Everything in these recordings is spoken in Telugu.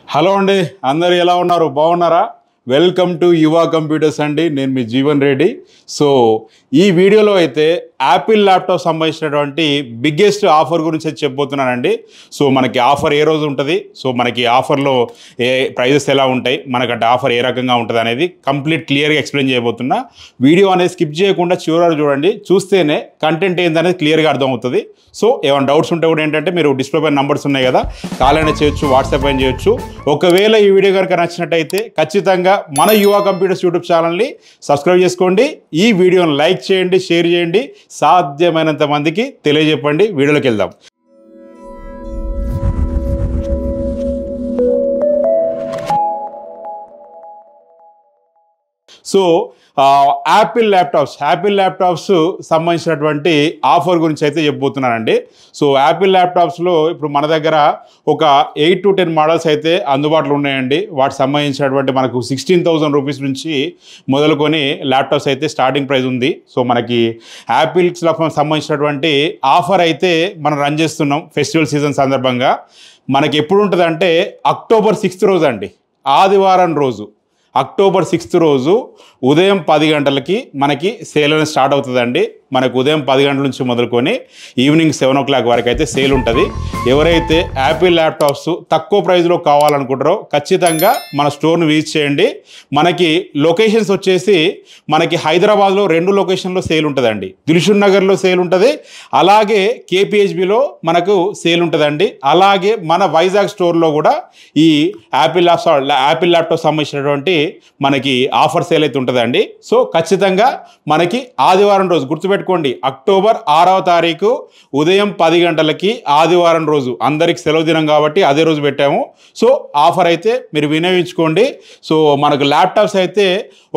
హలో అండి, అందరు ఎలా ఉన్నారు? బాగున్నారా? వెల్కమ్ టు యువ కంప్యూటర్స్ అండి. నేను మీ జీవన్ రెడ్డి. సో ఈ వీడియోలో అయితే యాపిల్ ల్యాప్టాప్ సంబంధించినటువంటి బిగ్గెస్ట్ ఆఫర్ గురించి అయితే చెప్పబోతున్నానండి. సో మనకి ఆఫర్ ఏ రోజు ఉంటుంది, సో మనకి ఆఫర్లో ఏ ప్రైజెస్ ఎలా ఉంటాయి, మనకంటే ఆఫర్ ఏ రకంగా ఉంటుంది అనేది కంప్లీట్ క్లియర్గా ఎక్స్ప్లెయిన్ చేయబోతున్నా. వీడియో అనేది స్కిప్ చేయకుండా చివరి చూడండి. చూస్తేనే కంటెంట్ ఏందనేది క్లియర్గా అర్థమవుతుంది. సో ఏమైనా డౌట్స్ ఉంటే కూడా ఏంటంటే మీరు డిస్ప్లే పైన నంబర్స్ ఉన్నాయి కదా, కాల్ అయినా చేయొచ్చు, వాట్సాప్ అయినా చేయొచ్చు. ఒకవేళ ఈ వీడియో కనుక నచ్చినట్టయితే ఖచ్చితంగా మన యువ కంప్యూటర్స్ యూట్యూబ్ ఛానల్ని సబ్స్క్రైబ్ చేసుకోండి. ఈ వీడియోని లైక్ చేయండి, షేర్ చేయండి, సాధ్యమైనంత మందికి తెలియజెప్పండి. వీడియోలోకి వెళ్దాం. సో యాపిల్ ల్యాప్టాప్స్ సంబంధించినటువంటి ఆఫర్ గురించి అయితే చెప్పబోతున్నానండి. సో యాపిల్ ల్యాప్టాప్స్లో ఇప్పుడు మన దగ్గర ఒక 8 to 10 మోడల్స్ అయితే అందుబాటులో ఉన్నాయండి. వాటికి సంబంధించినటువంటి మనకు 16,000 రూపీస్ నుంచి మొదలుకొని ల్యాప్టాప్స్ అయితే స్టార్టింగ్ ప్రైస్ ఉంది. సో మనకి యాపిల్కి సంబంధించినటువంటి ఆఫర్ అయితే మనం రన్ చేస్తున్నాం ఫెస్టివల్ సీజన్ సందర్భంగా. మనకి ఎప్పుడు ఉంటుందంటే October 6th రోజు అండి, ఆదివారం రోజు, October 6th రోజు ఉదయం 10 గంటలకి మనకి సేల్ అనేది స్టార్ట్ అవుతుందండి. మనకు ఉదయం 10 గంటల నుంచి మొదలుకొని ఈవినింగ్ 7 o'clock వరకు అయితే సేల్ ఉంటుంది. ఎవరైతే యాపిల్ ల్యాప్టాప్స్ తక్కువ ప్రైస్లో కావాలనుకుంటారో ఖచ్చితంగా మన స్టోర్ని విజిట్ చేయండి. మనకి లొకేషన్స్ వచ్చేసి మనకి హైదరాబాద్లో 2 లొకేషన్లో సేల్ ఉంటుందండి. దిల్షుక్ నగర్లో సేల్ ఉంటుంది, అలాగే కేపీహెచ్బిలో మనకు సేల్ ఉంటుందండి. అలాగే మన వైజాగ్ స్టోర్లో కూడా ఈ యాపిల్ ల్యాప్టాప్ సంబంధించినటువంటి మనకి ఆఫర్ సేల్ అయితే ఉంటుందండి. సో ఖచ్చితంగా మనకి ఆదివారం రోజు గుర్తుపెట్టుకోండి, October 6వ తారీఖు ఉదయం 10 గంటలకి ఆదివారం రోజు, అందరికి సెలవు దినం కాబట్టి అదే రోజు పెట్టాము. సో ఆఫర్ అయితే మీరు వినియోగించుకోండి. సో మనకు ల్యాప్టాప్స్ అయితే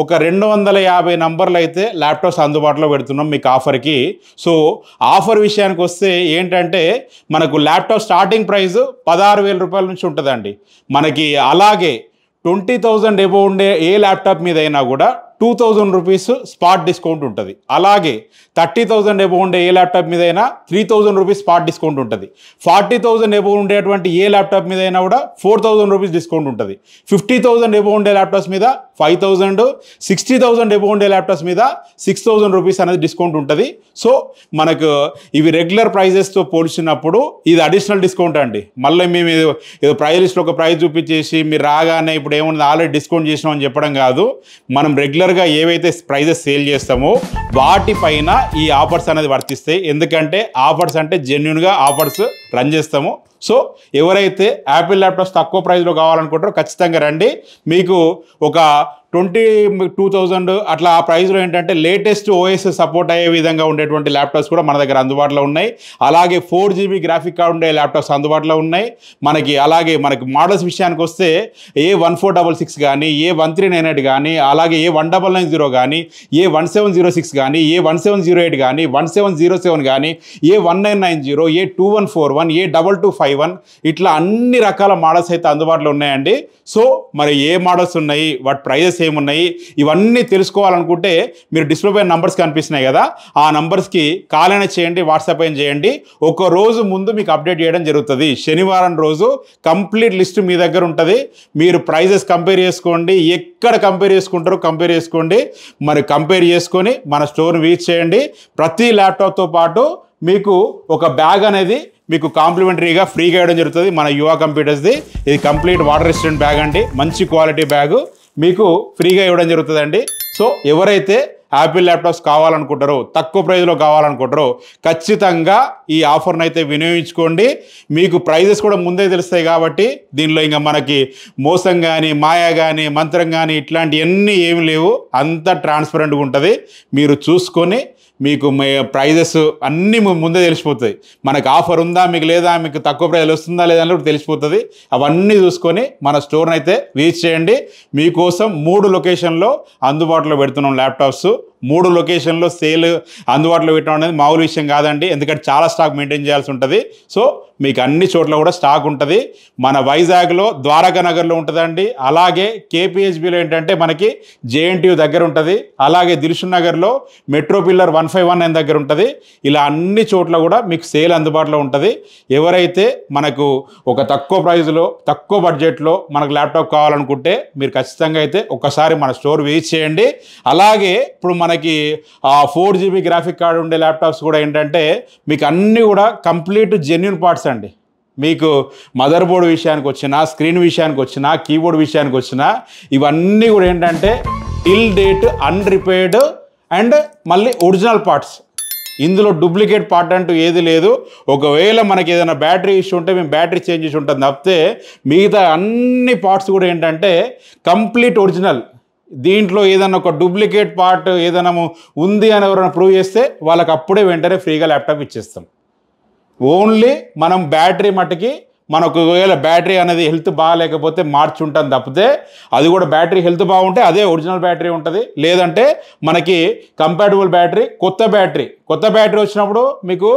ఒక 250 నంబర్లు అయితే ల్యాప్టాప్స్ అందుబాటులో పెడుతున్నాం మీకు ఆఫర్కి. సో ఆఫర్ విషయానికి వస్తే ఏంటంటే మనకు ల్యాప్టాప్ స్టార్టింగ్ ప్రైస్ 16,000 రూపాయల నుంచి ఉంటుందండి మనకి. అలాగే 20,000 ఎబో ఉండే ఏ ల్యాప్టాప్ మీద అయినా కూడా 2,000 రూపీస్ స్పాట్ డిస్కౌంట్ ఉంటుంది. అలాగే 30,000 ఎబో ఉండే ఏ ల్యాప్టాప్ మీద అయినా 3,000 రూపీస్ స్పాట్ డిస్కౌంట్ ఉంటుంది. 40,000 ఎబో ఉండేటువంటి ఏ ల్యాప్టాప్ మీద అయినా కూడా 4,000 రూపీస్ డిస్కౌంట్ ఉంటుంది. 50,000 ఎబో ఉండే ల్యాప్టాప్స్ మీద 5,000, 60,000 ఎబో ఉండే ల్యాప్టాప్స్ మీద 6,000 రూపీస్ అనేది డిస్కౌంట్ ఉంటుంది. సో మనకు ఇవి రెగ్యులర్ ప్రైజెస్తో పోల్చినప్పుడు ఇది అడిషనల్ డిస్కౌంట్ అండి. మళ్ళీ మేము ఏదో ప్రైస్ లిస్ట్లో ఒక ప్రైస్ చూపించేసి మీరు రాగానే ఇప్పుడు ఏముంది ఆల్రెడీ డిస్కౌంట్ చేసినామని చెప్పడం కాదు. మనం రెగ్యులర్గా ఏవైతే ప్రైజెస్ సేల్ చేస్తామో వాటిపైన ఈ ఆఫర్స్ అనేది వర్తిస్తాయి. ఎందుకంటే ఆఫర్స్ అంటే జెన్యున్గా ఆఫర్స్ రన్ చేస్తాము. సో ఎవరైతే యాపిల్ ల్యాప్టాప్స్ తక్కువ ప్రైస్లో కావాలనుకుంటారో ఖచ్చితంగా రండి. మీకు ఒక 22,000 అట్లా ఆ ప్రైస్లో ఏంటంటే లేటెస్ట్ ఓఎస్ సపోర్ట్ అయ్యే విధంగా ఉండేటువంటి ల్యాప్టాప్స్ కూడా మన దగ్గర అందుబాటులో ఉన్నాయి. అలాగే 4GB గ్రాఫిక్ కార్డ్ ఉండే ల్యాప్టాప్స్ అందుబాటులో ఉన్నాయి మనకి. అలాగే మనకి మోడల్స్ విషయానికి వస్తే A1466 కానీ, A1398 కానీ, అలాగే A1990 కానీ, A1706 కానీ, A1708 కానీ, 1707 కానీ, A1990, A2141, A2251 ఇట్లా అన్ని రకాల మోడల్స్ అయితే అందుబాటులో ఉన్నాయండి. సో మరి ఏ మోడల్స్ ఉన్నాయి, వాటి ప్రైజెస్ ఏమున్నాయి, ఇవన్నీ తెలుసుకోవాలనుకుంటే మీరు డిస్ప్లే పైన నంబర్స్ కనిపిస్తున్నాయి కదా, ఆ నంబర్స్కి కాల్ అయినా చేయండి, వాట్సాప్ అయినా చేయండి. ఒక రోజు ముందు మీకు అప్డేట్ చేయడం జరుగుతుంది. శనివారం రోజు కంప్లీట్ లిస్ట్ మీ దగ్గర ఉంటుంది. మీరు ప్రైజెస్ కంపేర్ చేసుకోండి, ఎక్కడ కంపేర్ చేసుకుంటారో కంపేర్ చేసుకోండి. మరి కంపేర్ చేసుకొని మన స్టోర్ని విజిట్ చేయండి. ప్రతి ల్యాప్టాప్తో పాటు మీకు ఒక బ్యాగ్ అనేది మీకు కాంప్లిమెంటరీగా ఫ్రీగా ఇవ్వడం జరుగుతుంది మన యువ కంప్యూటర్స్ది. ఇది కంప్లీట్ వాటర్ రెసిస్టెంట్ బ్యాగ్ అండి, మంచి క్వాలిటీ బ్యాగు మీకు ఫ్రీగా ఇవ్వడం జరుగుతుందండి. సో ఎవరైతే యాపిల్ ల్యాప్టాప్స్ కావాలనుకుంటారో, తక్కువ ప్రైస్లో కావాలనుకుంటారో ఖచ్చితంగా ఈ ఆఫర్ని అయితే వినియోగించుకోండి. మీకు ప్రైజెస్ కూడా ముందే తెలుస్తాయి కాబట్టి దీనిలో ఇంకా మనకి మోసం కానీ, మాయా కానీ, మంత్రం కానీ ఇట్లాంటివన్నీ ఏమి లేవు. అంత ట్రాన్స్పరెంట్గా ఉంటుంది. మీరు చూసుకొని మీకు ప్రైజెస్ అన్నీ ముందే తెలిసిపోతాయి. మనకు ఆఫర్ ఉందా, మీకు లేదా, మీకు తక్కువ ప్రైజ్లో వస్తుందా లేదా అని కూడా తెలిసిపోతుంది. అవన్నీ చూసుకొని మన స్టోర్ని అయితే విజిట్ చేయండి. మీకోసం 3 లొకేషన్లో అందుబాటులో పెడుతున్నాం ల్యాప్టాప్స్. 3 లొకేషన్లో సేల్ అందుబాటులో పెట్టడం అనేది మామూలు విషయం కాదండి. ఎందుకంటే చాలా స్టాక్ మెయింటైన్ చేయాల్సి ఉంటుంది. సో మీకు అన్ని చోట్ల కూడా స్టాక్ ఉంటుంది. మన వైజాగ్లో ద్వారకా నగర్లో ఉంటుందండి. అలాగే కేపీహెచ్బిలో ఏంటంటే మనకి జేఎన్టీయూ దగ్గర ఉంటుంది. అలాగే దిల్షుక్ నగర్లో మెట్రో పిల్లర్ 151 దగ్గర ఉంటుంది. ఇలా అన్ని చోట్ల కూడా మీకు సేల్ అందుబాటులో ఉంటుంది. ఎవరైతే మనకు ఒక తక్కువ ప్రైస్లో తక్కువ బడ్జెట్లో మనకు ల్యాప్టాప్ కావాలనుకుంటే మీరు ఖచ్చితంగా అయితే ఒక్కసారి మన స్టోర్ విజిట్ చేయండి. అలాగే ఇప్పుడు మనకి 4GB గ్రాఫిక్ కార్డు ఉండే ల్యాప్టాప్స్ కూడా ఏంటంటే మీకు అన్నీ కూడా కంప్లీట్ జెన్యూన్ పార్ట్స్ అండి. మీకు మదర్ బోర్డు విషయానికి వచ్చినా, స్క్రీన్ విషయానికి వచ్చినా, కీబోర్డ్ విషయానికి వచ్చినా ఇవన్నీ కూడా ఏంటంటే టిల్ డేట్ అన్రిపేర్డ్ అండ్ మళ్ళీ ఒరిజినల్ పార్ట్స్. ఇందులో డూప్లికేట్ పార్ట్ అంటూ ఏది లేదు. ఒకవేళ మనకి ఏదైనా బ్యాటరీ ఇష్యూ ఉంటే మేము బ్యాటరీ చేంజ్ చేసి ఉంటుంది తప్పితే మిగతా అన్ని పార్ట్స్ కూడా ఏంటంటే కంప్లీట్ ఒరిజినల్. దీంట్లో ఏదైనా ఒక డూప్లికేట్ పార్ట్ ఏదైనా ఉంది అని ఎవరైనా ప్రూవ్ చేస్తే వాళ్ళకి అప్పుడే వెంటనే ఫ్రీగా ల్యాప్టాప్ ఇచ్చేస్తాం. ఓన్లీ మనం బ్యాటరీ మట్టుకి మనకు ఒకవేళ బ్యాటరీ అనేది హెల్త్ బాగాలేకపోతే మార్చుంటాం తప్పితే అది కూడా బ్యాటరీ హెల్త్ బాగుంటే అదే ఒరిజినల్ బ్యాటరీ ఉంటుంది. లేదంటే మనకి కంపాటబుల్ బ్యాటరీ, కొత్త బ్యాటరీ వచ్చినప్పుడు మీకు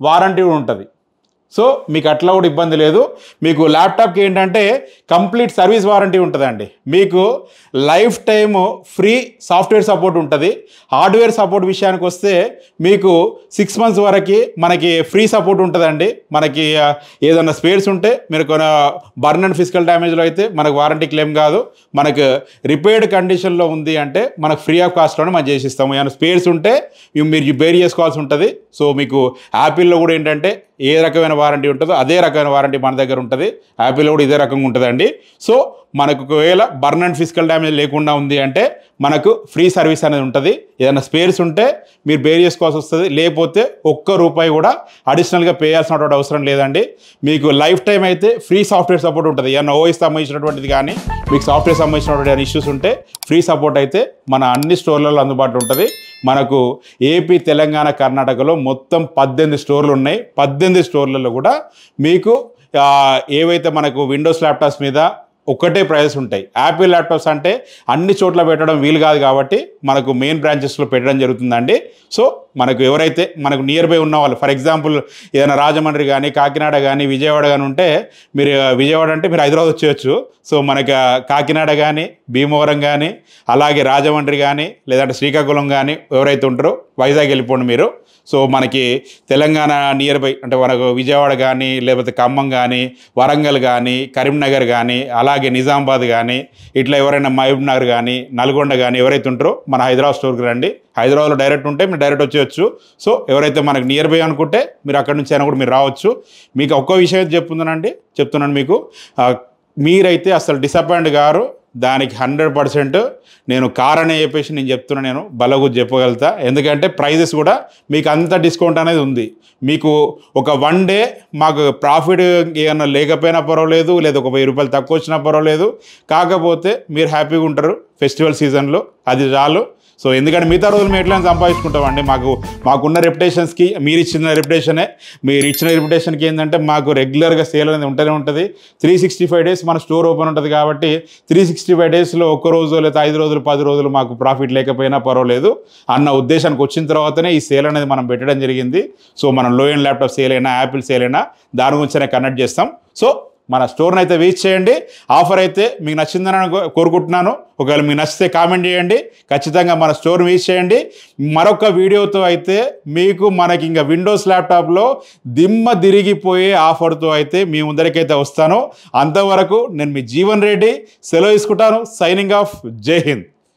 వారంటీ ఉంటుంది. సో మీకు అట్లా కూడా ఇబ్బంది లేదు. మీకు ల్యాప్టాప్కి ఏంటంటే కంప్లీట్ సర్వీస్ వారంటీ ఉంటుందండి. మీకు life time free software support ఉంటుంది. హార్డ్వేర్ సపోర్ట్ విషయానికి వస్తే మీకు 6 months వరకు మనకి ఫ్రీ సపోర్ట్ ఉంటుందండి. మనకి ఏదైనా స్పేర్స్ ఉంటే మీరు కొన బర్న్ అండ్ ఫిజికల్ డ్యామేజ్లో అయితే మనకు వారంటీ క్లెయిమ్ కాదు. మనకు రిపేర్డ్ కండిషన్లో ఉంది అంటే మనకు ఫ్రీ ఆఫ్ కాస్ట్లోనే మనం చేసిస్తాము. ఏమైనా స్పేర్స్ ఉంటే మీరు బేర్ చేసుకోవాల్సి ఉంటుంది. సో మీకు యాపిల్లో కూడా ఏంటంటే ఏ రకమైన వారంటీ ఉంటుందో అదే రకమైన వారంటీ మన దగ్గర ఉంటుంది. యాపిల్లో కూడా ఇదే రకంగా ఉంటుందండి. సో మనకు ఒకవేళ బర్న్ అండ్ ఫిజికల్ డ్యామేజ్ లేకుండా ఉంది అంటే మనకు ఫ్రీ సర్వీస్ అనేది ఉంటుంది. ఏదైనా స్పేర్స్ ఉంటే మీరు బేర్ చేసుకోవాల్సి వస్తుంది. లేకపోతే ₹1 కూడా అడిషనల్గా పే చేయాల్సినటువంటి అవసరం లేదండి. మీకు లైఫ్ టైం అయితే ఫ్రీ సాఫ్ట్వేర్ సపోర్ట్ ఉంటుంది. ఏమైనా ఓఎస్ సంబంధించినటువంటిది కానీ మీకు సాఫ్ట్వేర్ సంబంధించినటువంటి ఇష్యూస్ ఉంటే ఫ్రీ సపోర్ట్ అయితే మన అన్ని స్టోర్లలో అందుబాటులో ఉంటుంది. మనకు ఏపీ, తెలంగాణ, కర్ణాటకలో మొత్తం 18 స్టోర్లు ఉన్నాయి. 18 స్టోర్లలో కూడా మీకు ఏవైతే మనకు విండోస్ ల్యాప్టాప్స్ మీద ఒకటే ప్రైస్ ఉంటాయి. యాపిల్ ల్యాప్టాప్స్ అంటే అన్ని చోట్ల పెట్టడం వీలు కాదు కాబట్టి మనకు మెయిన్ బ్రాంచెస్లో పెట్టడం జరుగుతుందండి. సో మనకు ఎవరైతే మనకు నియర్ బై ఉన్న వాళ్ళు, ఫర్ ఎగ్జాంపుల్ ఏదైనా రాజమండ్రి కానీ, కాకినాడ కానీ, విజయవాడ కానీ ఉంటే మీరు విజయవాడ అంటే మీరు హైదరాబాద్ వచ్చేయచ్చు. సో మనకి కాకినాడ కానీ, భీమవరం కానీ, అలాగే రాజమండ్రి కానీ, లేదంటే శ్రీకాకుళం కానీ ఎవరైతే ఉంటారో వైజాగ్ వెళ్ళిపోండి మీరు. సో మనకి తెలంగాణ నియర్ బై అంటే మనకు విజయవాడ కానీ, లేకపోతే ఖమ్మం కానీ, వరంగల్ కానీ, కరీంనగర్ కానీ, అలాగే నిజామాబాద్ కానీ, ఇట్లా ఎవరైనా మహబూబ్ నగర్ కానీ, నల్గొండ కానీ ఎవరైతే ఉంటారో మన హైదరాబాద్ స్టోర్కి రండి. హైదరాబాద్లో డైరెక్ట్ ఉంటే మీరు డైరెక్ట్ వచ్చేయచ్చు. సో ఎవరైతే మనకు నియర్ బై అనుకుంటే మీరు అక్కడి నుంచి అయినా కూడా మీరు రావచ్చు. మీకు ఒక్క విషయం అయితే చెప్తున్నాను మీకు, మీరైతే అసలు డిసప్పాయింట్ గారు. దానికి 100% నేను కారణం చెప్పేసి నేను చెప్తున్నా, నేను బలగు చెప్పగలుగుతా. ఎందుకంటే ప్రైజెస్ కూడా మీకు అంత డిస్కౌంట్ అనేది ఉంది. మీకు ఒక 1 డే మాకు ప్రాఫిట్ ఏమన్నా లేకపోయినా పర్వాలేదు, లేదా ఒక ₹1000 తక్కువ వచ్చినా పర్వాలేదు. కాకపోతే మీరు హ్యాపీగా ఉంటారు ఫెస్టివల్ సీజన్లో, అది చాలు. సో ఎందుకంటే మిగతా రోజులు మేము ఎట్లా సంపాదించుకుంటామండి. మాకున్న రెప్యుటేషన్స్కి మీరు ఇచ్చిన రెప్యుటేషన్కి ఏంటంటే మాకు రెగ్యులర్గా సేల్ అనేది ఉంటూనే ఉంటుంది. 365 days మన స్టోర్ ఓపెన్ ఉంటుంది కాబట్టి 365 daysలో ఒక్క రోజు లేదా 5 రోజులు 10 రోజులు మాకు ప్రాఫిట్ లేకపోయినా పర్వాలేదు అన్న ఉద్దేశానికి వచ్చిన తర్వాతనే ఈ సేల్ అనేది మనం పెట్టడం జరిగింది. సో మనం లో ఎండ్ ల్యాప్టాప్ సేల్ అయినా, యాపిల్ సేల్ అయినా దాని గురించనే కనెక్ట్ చేస్తాం. సో మన స్టోర్ని అయితే విజిట్ చేయండి. ఆఫర్ అయితే మీకు నచ్చిందని కోరుకుంటున్నాను. ఒకవేళ మీకు నచ్చితే కామెంట్ చేయండి. ఖచ్చితంగా మన స్టోర్ని విజిట్ చేయండి. మరొక వీడియోతో అయితే మీకు మనకి ఇంకా విండోస్ ల్యాప్టాప్లో దిమ్మ తిరిగిపోయే ఆఫర్తో అయితే మీ ముందరికైతే వస్తాను. అంతవరకు నేను మీ జీవన్ రెడ్డి సెలవు తీసుకుంటాను. Signing off. జై హింద్.